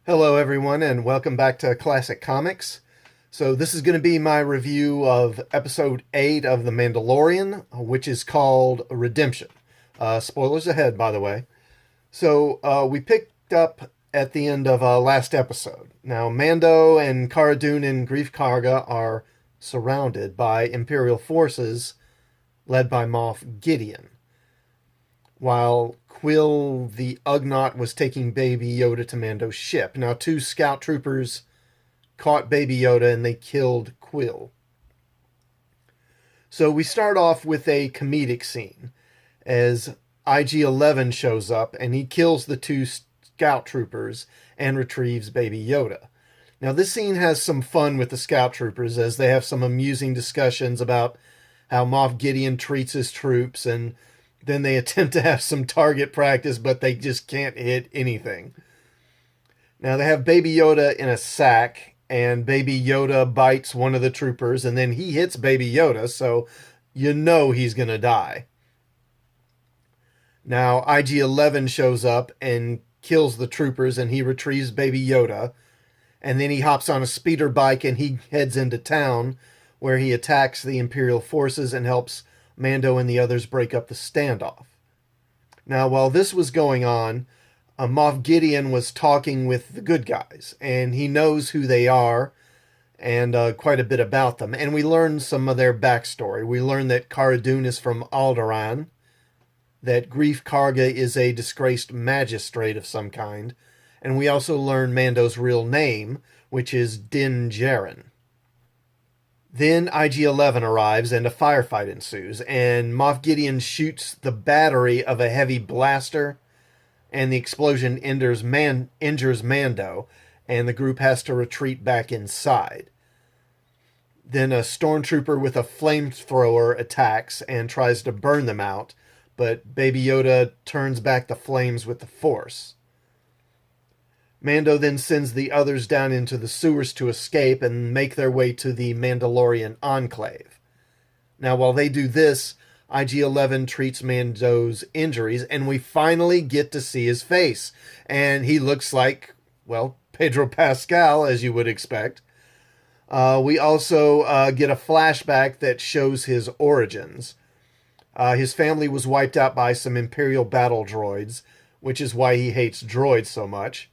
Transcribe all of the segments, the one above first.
Hello, everyone, and welcome back to Classic Comics. So, this is going to be my review of episode 8 of The Mandalorian, which is called Redemption. Spoilers ahead, by the way. We picked up at the end of last episode. Now, Mando and Cara Dune and Greef Karga are surrounded by Imperial forces led by Moff Gideon, while Quill the Ugnaught was taking Baby Yoda to Mando's ship. Now, two scout troopers caught Baby Yoda and they killed Quill. So we start off with a comedic scene as IG-11 shows up and he kills the two scout troopers and retrieves Baby Yoda. Now, this scene has some fun with the scout troopers as they have some amusing discussions about how Moff Gideon treats his troops, and then they attempt to have some target practice, but they just can't hit anything. Now, they have Baby Yoda in a sack, and Baby Yoda bites one of the troopers, and then he hits Baby Yoda, so you know he's going to die. Now, IG-11 shows up and kills the troopers, and he retrieves Baby Yoda, and then he hops on a speeder bike and he heads into town, where he attacks the Imperial forces and helps Mando and the others break up the standoff. Now, while this was going on, Moff Gideon was talking with the good guys, and he knows who they are and quite a bit about them. And we learn some of their backstory. We learn that Cara Dune is from Alderaan, that Greef Karga is a disgraced magistrate of some kind, and we also learn Mando's real name, which is Din Djarin. Then IG-11 arrives and a firefight ensues, and Moff Gideon shoots the battery of a heavy blaster, and the explosion injures Mando, and the group has to retreat back inside. Then a stormtrooper with a flamethrower attacks and tries to burn them out, but Baby Yoda turns back the flames with the Force. Mando then sends the others down into the sewers to escape and make their way to the Mandalorian Enclave. Now, while they do this, IG-11 treats Mando's injuries, and we finally get to see his face. And he looks like, well, Pedro Pascal, as you would expect. We also get a flashback that shows his origins. His family was wiped out by some Imperial battle droids, which is why he hates droids so much.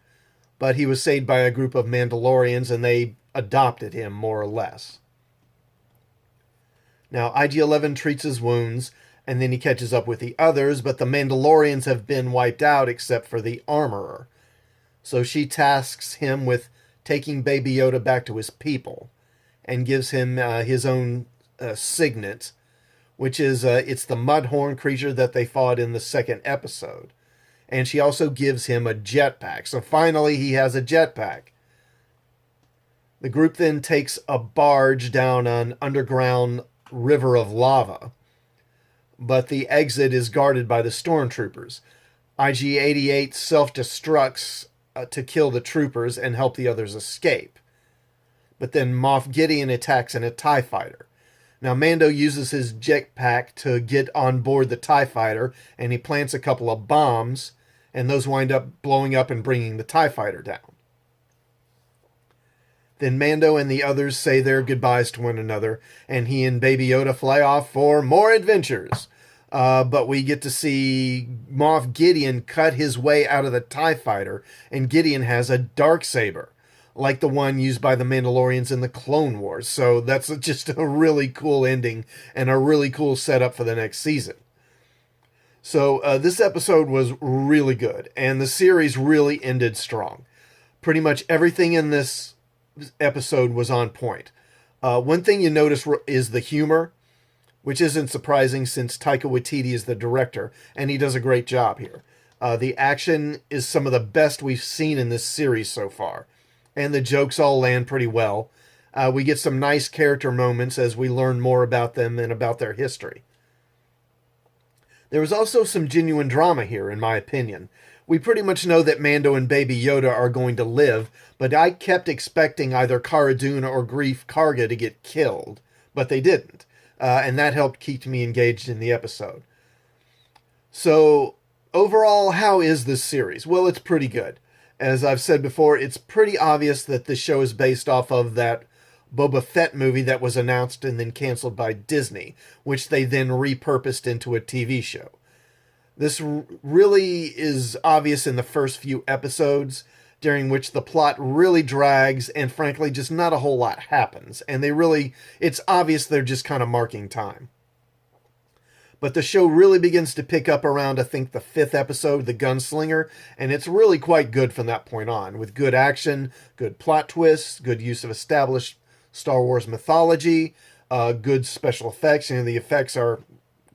But he was saved by a group of Mandalorians, and they adopted him, more or less. Now, IG-11 treats his wounds, and then he catches up with the others, but the Mandalorians have been wiped out except for the Armorer. So she tasks him with taking Baby Yoda back to his people, and gives him his own signet, which is it's the Mudhorn creature that they fought in the second episode. And she also gives him a jetpack. So finally he has a jetpack. The group then takes a barge down an underground river of lava. But the exit is guarded by the stormtroopers. IG-88 self-destructs to kill the troopers and help the others escape. But then Moff Gideon attacks in a TIE fighter. Now, Mando uses his jetpack to get on board the TIE fighter, and he plants a couple of bombs, and those wind up blowing up and bringing the TIE fighter down. Then Mando and the others say their goodbyes to one another, and he and Baby Yoda fly off for more adventures. But we get to see Moff Gideon cut his way out of the TIE fighter, and Gideon has a darksaber, like the one used by the Mandalorians in the Clone Wars. So that's just a really cool ending and a really cool setup for the next season. So this episode was really good, and the series really ended strong. Pretty much everything in this episode was on point. One thing you notice is the humor, which isn't surprising since Taika Waititi is the director, and he does a great job here. The action is some of the best we've seen in this series so far, and the jokes all land pretty well. We get some nice character moments as we learn more about them and about their history. There was also some genuine drama here, in my opinion. We pretty much know that Mando and Baby Yoda are going to live, but I kept expecting either Cara Dune or Greef Karga to get killed, but they didn't. And that helped keep me engaged in the episode. So, overall, how is this series? Well, it's pretty good. As I've said before, it's pretty obvious that the show is based off of that Boba Fett movie that was announced and then canceled by Disney, which they then repurposed into a TV show. This really is obvious in the first few episodes, during which the plot really drags and frankly just not a whole lot happens. And it's obvious they're just kind of marking time. But the show really begins to pick up around, I think, the 5th episode, The Gunslinger, and it's really quite good from that point on, with good action, good plot twists, good use of established Star Wars mythology, good special effects, and the effects are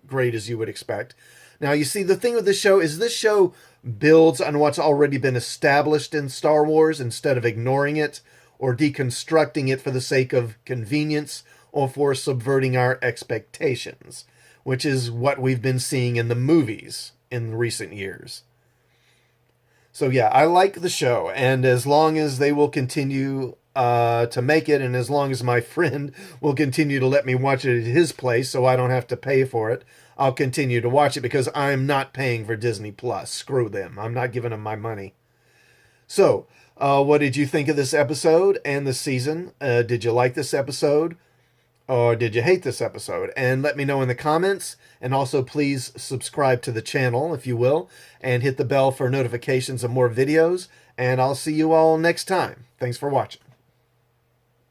great as you would expect. Now, you see, the thing with this show builds on what's already been established in Star Wars instead of ignoring it or deconstructing it for the sake of convenience or for subverting our expectations, which is what we've been seeing in the movies in recent years. So yeah, I like the show, and as long as they will continue to make it, and as long as my friend will continue to let me watch it at his place so I don't have to pay for it, I'll continue to watch it because I'm not paying for Disney Plus. Screw them. I'm not giving them my money. So, what did you think of this episode and the season? Did you like this episode? Or did you hate this episode? And let me know in the comments. And also please subscribe to the channel, if you will, and hit the bell for notifications of more videos. And I'll see you all next time. Thanks for watching.